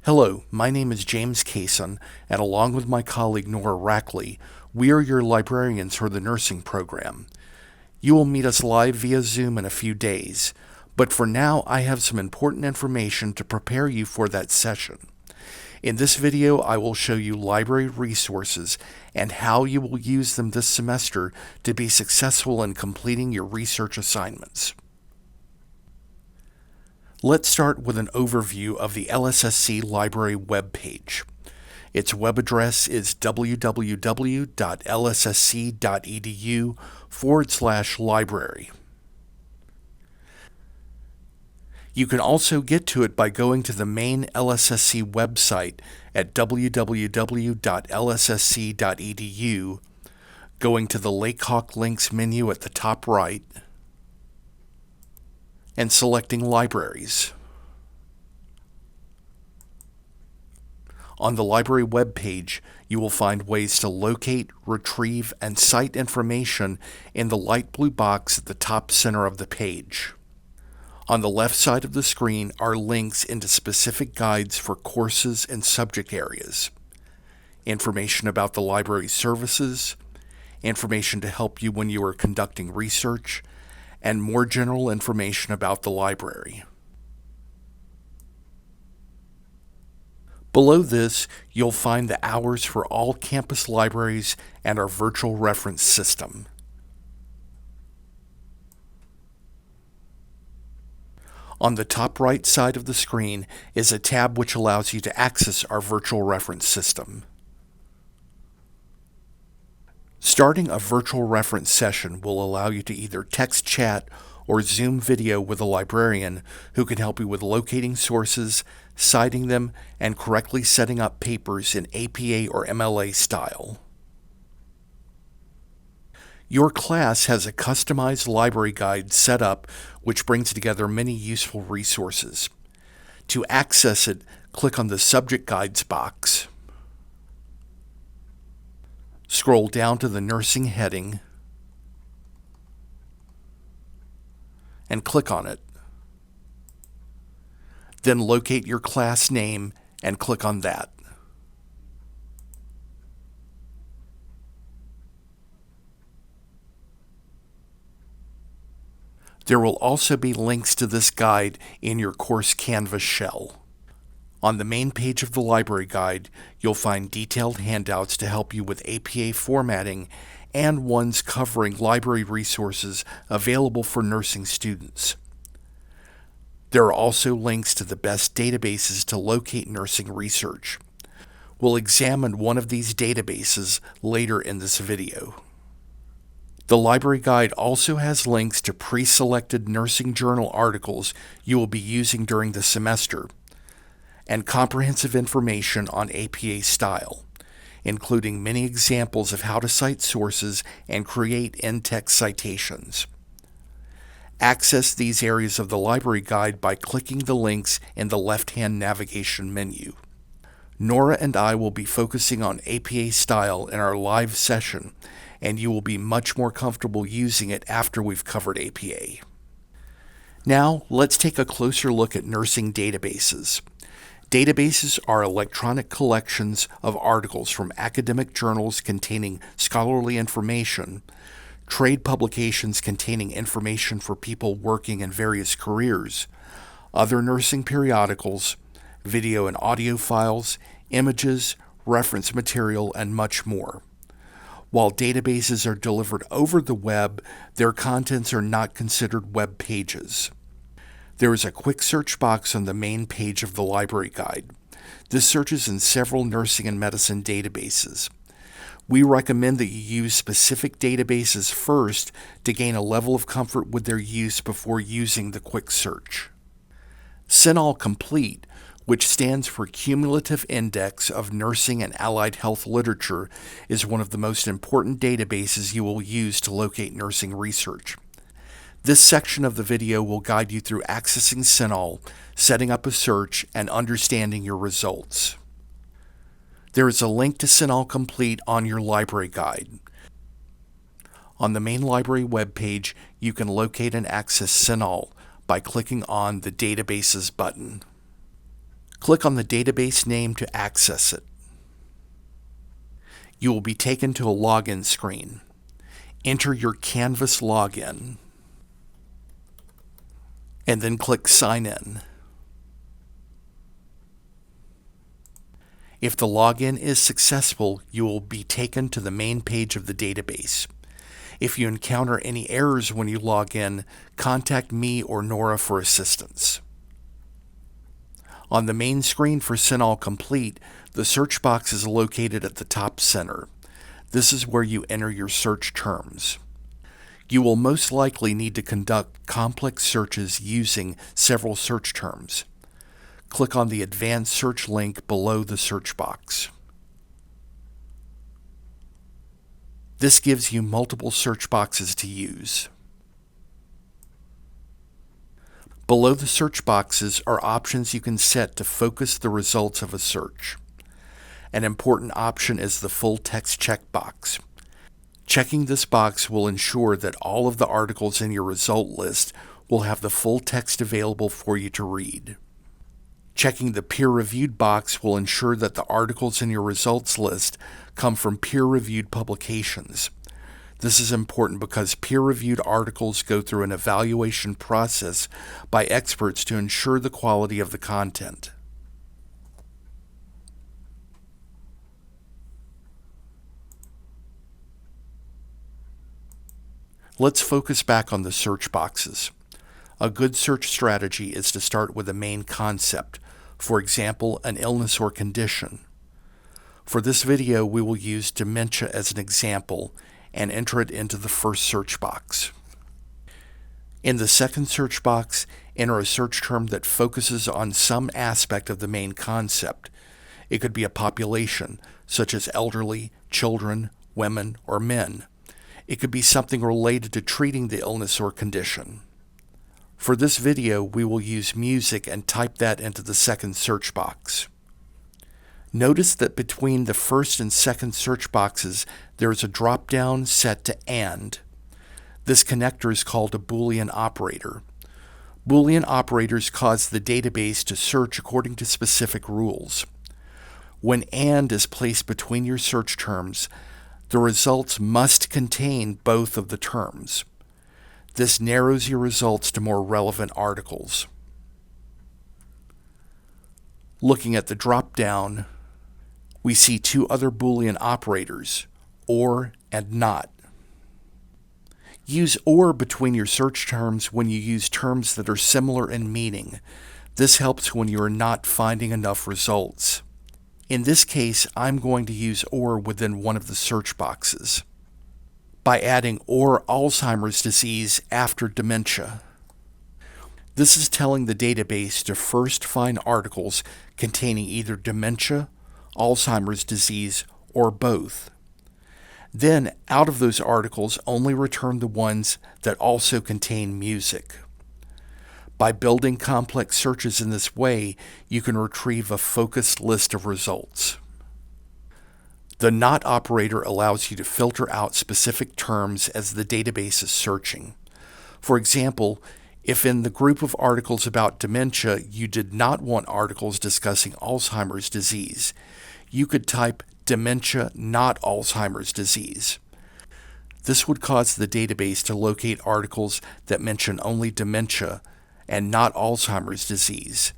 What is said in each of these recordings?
Hello, my name is James Cason, and along with my colleague Nora Rackley, we are your librarians for the nursing program. You will meet us live via Zoom in a few days, but for now I have some important information to prepare you for that session. In this video, I will show you library resources and how you will use them this semester to be successful in completing your research assignments. Let's start with an overview of the LSSC library webpage. Its web address is www.lssc.edu/library. You can also get to it by going to the main LSSC website at www.lssc.edu, going to the Lake Hawk Links menu at the top right, and selecting Libraries. On the library webpage, you will find ways to locate, retrieve, and cite information in the light blue box at the top center of the page. On the left side of the screen are links into specific guides for courses and subject areas, information about the library's services, information to help you when you are conducting research, and more general information about the library. Below this, you'll find the hours for all campus libraries and our virtual reference system. On the top right side of the screen is a tab which allows you to access our virtual reference system. Starting a virtual reference session will allow you to either text chat or Zoom video with a librarian who can help you with locating sources, citing them, and correctly setting up papers in APA or MLA style. Your class has a customized library guide set up which brings together many useful resources. To access it, click on the Subject Guides box. Scroll down to the Nursing heading and click on it. Then locate your class name and click on that. There will also be links to this guide in your course Canvas shell. On the main page of the library guide, you'll find detailed handouts to help you with APA formatting and ones covering library resources available for nursing students. There are also links to the best databases to locate nursing research. We'll examine one of these databases later in this video. The library guide also has links to pre-selected nursing journal articles you will be using during the semester, and comprehensive information on APA style, including many examples of how to cite sources and create in-text citations. Access these areas of the library guide by clicking the links in the left-hand navigation menu. Nora and I will be focusing on APA style in our live session, and you will be much more comfortable using it after we've covered APA. Now, let's take a closer look at nursing databases. Databases are electronic collections of articles from academic journals containing scholarly information, trade publications containing information for people working in various careers, other nursing periodicals, video and audio files, images, reference material, and much more. While databases are delivered over the web, their contents are not considered web pages. There is a quick search box on the main page of the library guide. This searches in several nursing and medicine databases. We recommend that you use specific databases first to gain a level of comfort with their use before using the quick search. CINAHL Complete, which stands for Cumulative Index of Nursing and Allied Health Literature, is one of the most important databases you will use to locate nursing research. This section of the video will guide you through accessing CINAHL, setting up a search, and understanding your results. There is a link to CINAHL Complete on your library guide. On the main library webpage, you can locate and access CINAHL by clicking on the Databases button. Click on the database name to access it. You will be taken to a login screen. Enter your Canvas login, and then click Sign In. If the login is successful, you will be taken to the main page of the database. If you encounter any errors when you log in, contact me or Nora for assistance. On the main screen for CINAHL Complete, the search box is located at the top center. This is where you enter your search terms. You will most likely need to conduct complex searches using several search terms. Click on the Advanced Search link below the search box. This gives you multiple search boxes to use. Below the search boxes are options you can set to focus the results of a search. An important option is the full text checkbox. Checking this box will ensure that all of the articles in your result list will have the full text available for you to read. Checking the peer-reviewed box will ensure that the articles in your results list come from peer-reviewed publications. This is important because peer-reviewed articles go through an evaluation process by experts to ensure the quality of the content. Let's focus back on the search boxes. A good search strategy is to start with a main concept, for example, an illness or condition. For this video, we will use dementia as an example and enter it into the first search box. In the second search box, enter a search term that focuses on some aspect of the main concept. It could be a population, such as elderly, children, women, or men. It could be something related to treating the illness or condition. For this video, we will use music and type that into the second search box. Notice that between the first and second search boxes, there is a drop-down set to AND. This connector is called a Boolean operator. Boolean operators cause the database to search according to specific rules. When AND is placed between your search terms, the results must contain both of the terms. This narrows your results to more relevant articles. Looking at the drop-down, we see two other Boolean operators, OR and NOT. Use OR between your search terms when you use terms that are similar in meaning. This helps when you are not finding enough results. In this case, I'm going to use OR within one of the search boxes by adding OR Alzheimer's disease after dementia. This is telling the database to first find articles containing either dementia, Alzheimer's disease, or both. Then, out of those articles, only return the ones that also contain music. By building complex searches in this way, you can retrieve a focused list of results. The NOT operator allows you to filter out specific terms as the database is searching. For example, if in the group of articles about dementia you did not want articles discussing Alzheimer's disease, you could type dementia not Alzheimer's disease. This would cause the database to locate articles that mention only dementia and not Alzheimer's disease,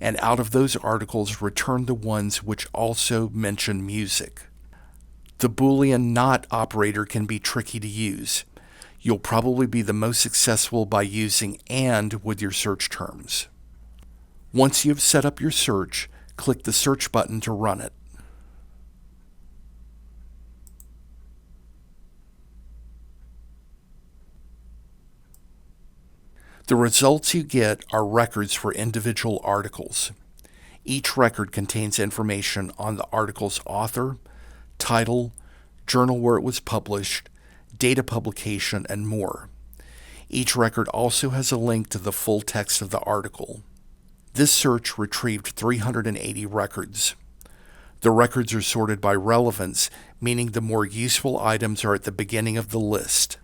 and out of those articles return the ones which also mention music. The Boolean NOT operator can be tricky to use. You'll probably be the most successful by using AND with your search terms. Once you've set up your search, click the search button to run it. The results you get are records for individual articles. Each record contains information on the article's author, title, journal where it was published, date of publication, and more. Each record also has a link to the full text of the article. This search retrieved 380 records. The records are sorted by relevance, meaning the more useful items are at the beginning of the list.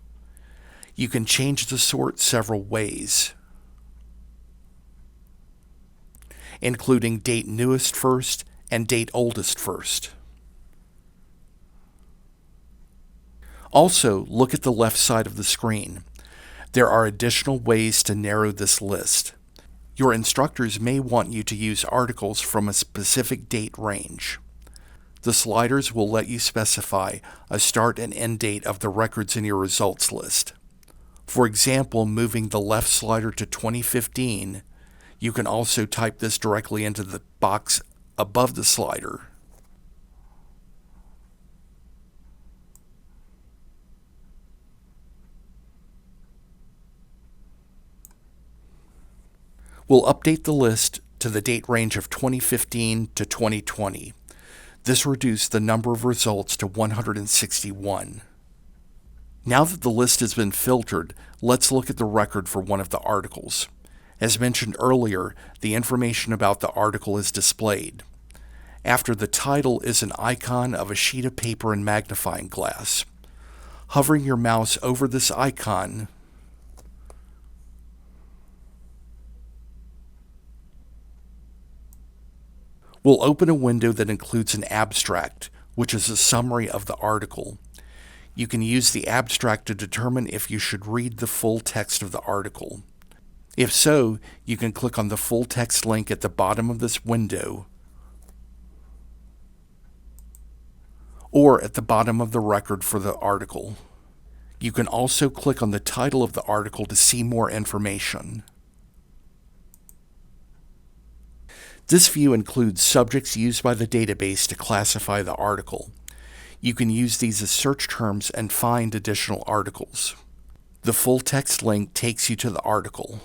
You can change the sort several ways. including date newest first and date oldest first. Also, look at the left side of the screen. There are additional ways to narrow this list. Your instructors may want you to use articles from a specific date range. The sliders will let you specify a start and end date of the records in your results list. For example, moving the left slider to 2015, you can also type this directly into the box above the slider. We'll update the list to the date range of 2015 to 2020. This reduced the number of results to 161. Now that the list has been filtered, let's look at the record for one of the articles. As mentioned earlier, the information about the article is displayed. After the title is an icon of a sheet of paper and magnifying glass. Hovering your mouse over this icon will open a window that includes an abstract, which is a summary of the article. You can use the abstract to determine if you should read the full text of the article. If so, you can click on the full text link at the bottom of this window or at the bottom of the record for the article. You can also click on the title of the article to see more information. This view includes subjects used by the database to classify the article. You can use these as search terms and find additional articles. The full text link takes you to the article.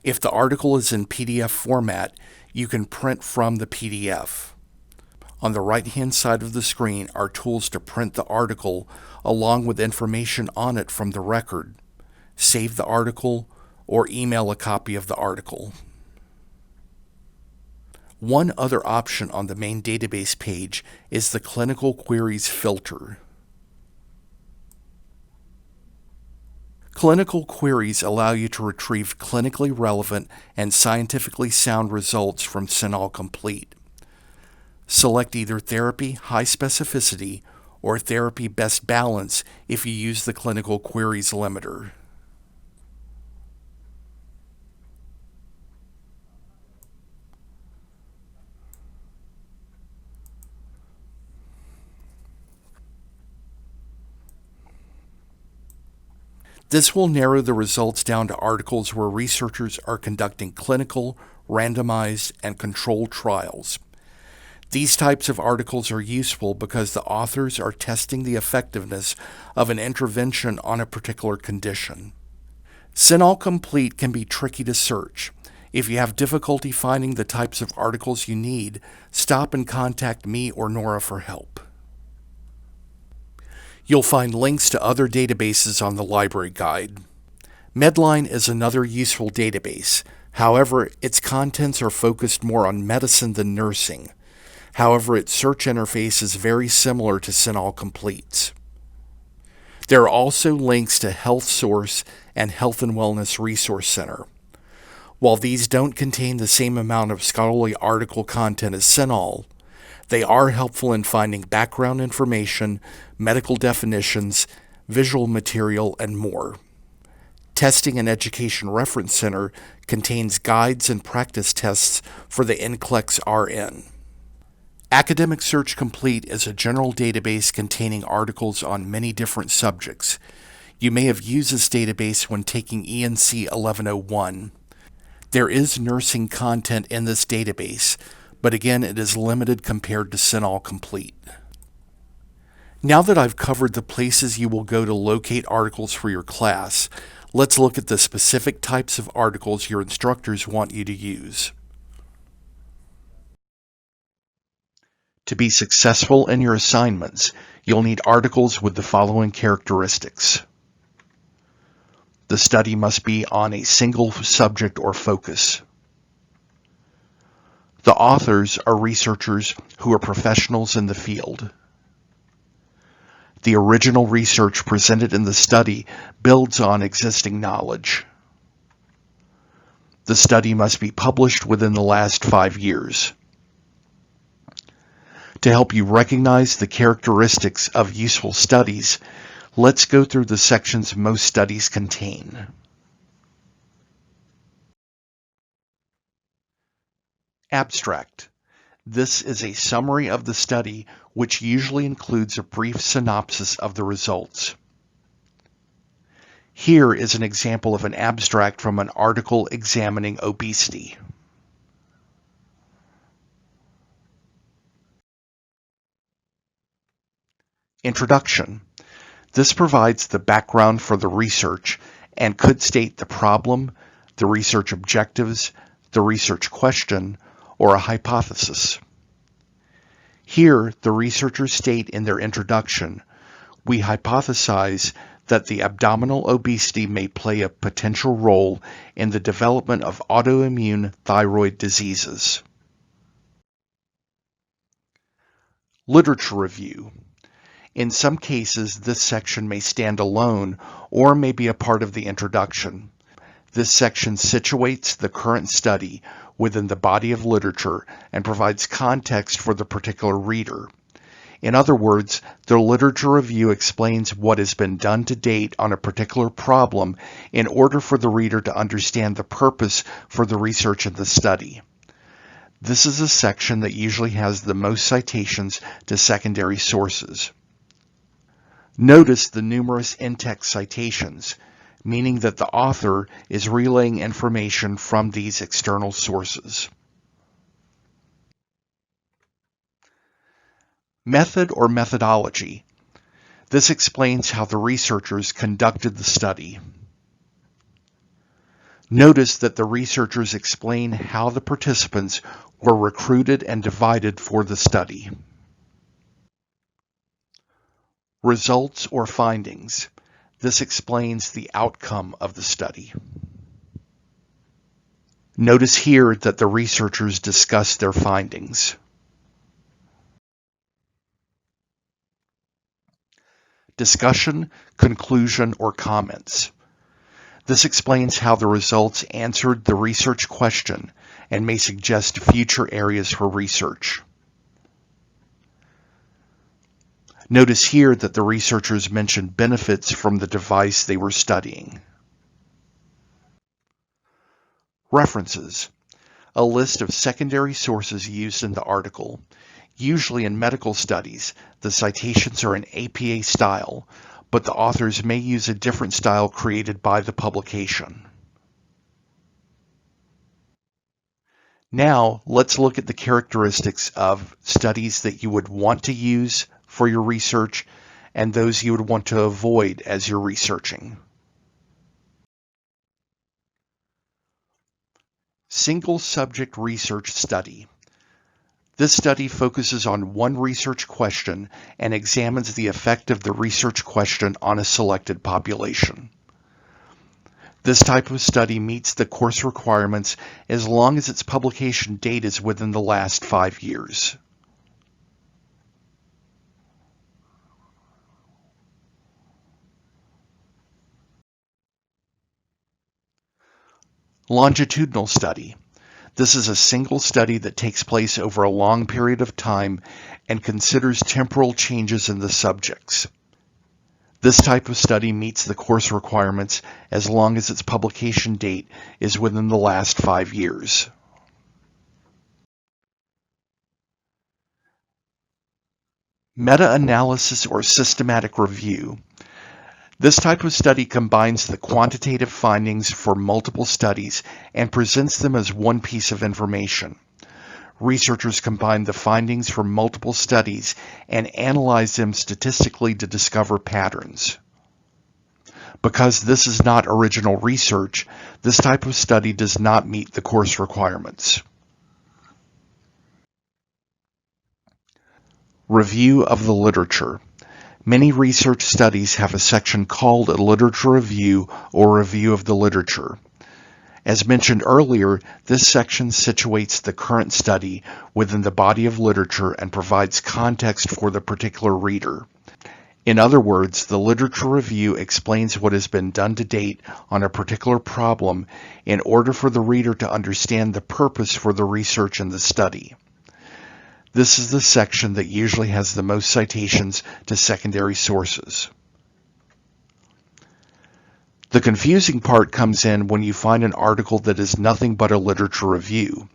If the article is in PDF format, you can print from the PDF. On the right-hand side of the screen are tools to print the article along with information on it from the record, save the article, or email a copy of the article. One other option on the main database page is the Clinical Queries filter. Clinical queries allow you to retrieve clinically relevant and scientifically sound results from CINAHL Complete. Select either Therapy High Specificity or Therapy Best Balance if you use the Clinical Queries limiter. This will narrow the results down to articles where researchers are conducting clinical, randomized, and controlled trials. These types of articles are useful because the authors are testing the effectiveness of an intervention on a particular condition. CINAHL Complete can be tricky to search. If you have difficulty finding the types of articles you need, stop and contact me or Nora for help. You'll find links to other databases on the library guide. Medline is another useful database. However, its contents are focused more on medicine than nursing. However, its search interface is very similar to CINAHL Complete's. There are also links to Health Source and Health and Wellness Resource Center. While these don't contain the same amount of scholarly article content as CINAHL, they are helpful in finding background information, medical definitions, visual material, and more. Testing and Education Reference Center contains guides and practice tests for the NCLEX RN. Academic Search Complete is a general database containing articles on many different subjects. You may have used this database when taking ENC 1101. There is nursing content in this database, but again, it is limited compared to CINAHL Complete. Now that I've covered the places you will go to locate articles for your class, let's look at the specific types of articles your instructors want you to use. To be successful in your assignments, you'll need articles with the following characteristics. The study must be on a single subject or focus. The authors are researchers who are professionals in the field. The original research presented in the study builds on existing knowledge. The study must be published within the last 5 years. To help you recognize the characteristics of useful studies, let's go through the sections most studies contain. Abstract. This is a summary of the study, which usually includes a brief synopsis of the results. Here is an example of an abstract from an article examining obesity. Introduction. This provides the background for the research and could state the problem, the research objectives, the research question, or a hypothesis. Here, the researchers state in their introduction, "We hypothesize that the abdominal obesity may play a potential role in the development of autoimmune thyroid diseases." Literature review. In some cases, this section may stand alone or may be a part of the introduction. This section situates the current study within the body of literature and provides context for the particular reader. In other words, the literature review explains what has been done to date on a particular problem in order for the reader to understand the purpose for the research in the study. This is a section that usually has the most citations to secondary sources. Notice the numerous in-text citations, meaning that the author is relaying information from these external sources. Method or methodology. This explains how the researchers conducted the study. Notice that the researchers explain how the participants were recruited and divided for the study. Results or findings. This explains the outcome of the study. Notice here that the researchers discuss their findings. Discussion, conclusion, or comments. This explains how the results answered the research question and may suggest future areas for research. Notice here that the researchers mentioned benefits from the device they were studying. References. A list of secondary sources used in the article. Usually in medical studies, the citations are in APA style, but the authors may use a different style created by the publication. Now, let's look at the characteristics of studies that you would want to use for your research and those you would want to avoid as you're researching. Single subject research study. This study focuses on one research question and examines the effect of the research question on a selected population. This type of study meets the course requirements as long as its publication date is within the last 5 years. Longitudinal study. This is a single study that takes place over a long period of time and considers temporal changes in the subjects. This type of study meets the course requirements as long as its publication date is within the last 5 years. Meta-analysis or systematic review. This type of study combines the quantitative findings for multiple studies and presents them as one piece of information. Researchers combine the findings from multiple studies and analyze them statistically to discover patterns. Because this is not original research, this type of study does not meet the course requirements. Review of the literature. Many research studies have a section called a literature review or review of the literature. As mentioned earlier, this section situates the current study within the body of literature and provides context for the particular reader. In other words, the literature review explains what has been done to date on a particular problem in order for the reader to understand the purpose for the research and the study. This is the section that usually has the most citations to secondary sources. The confusing part comes in when you find an article that is nothing but a literature review.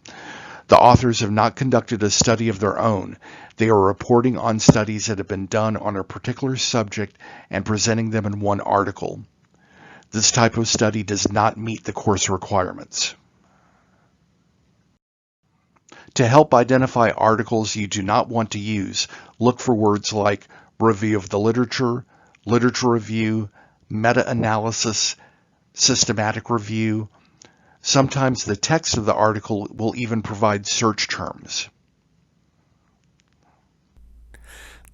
The authors have not conducted a study of their own. They are reporting on studies that have been done on a particular subject and presenting them in one article. This type of study does not meet the course requirements. To help identify articles you do not want to use, look for words like review of the literature, literature review, meta-analysis, systematic review. Sometimes the text of the article will even provide search terms.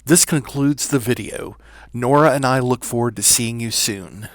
This concludes the video. Nora and I look forward to seeing you soon.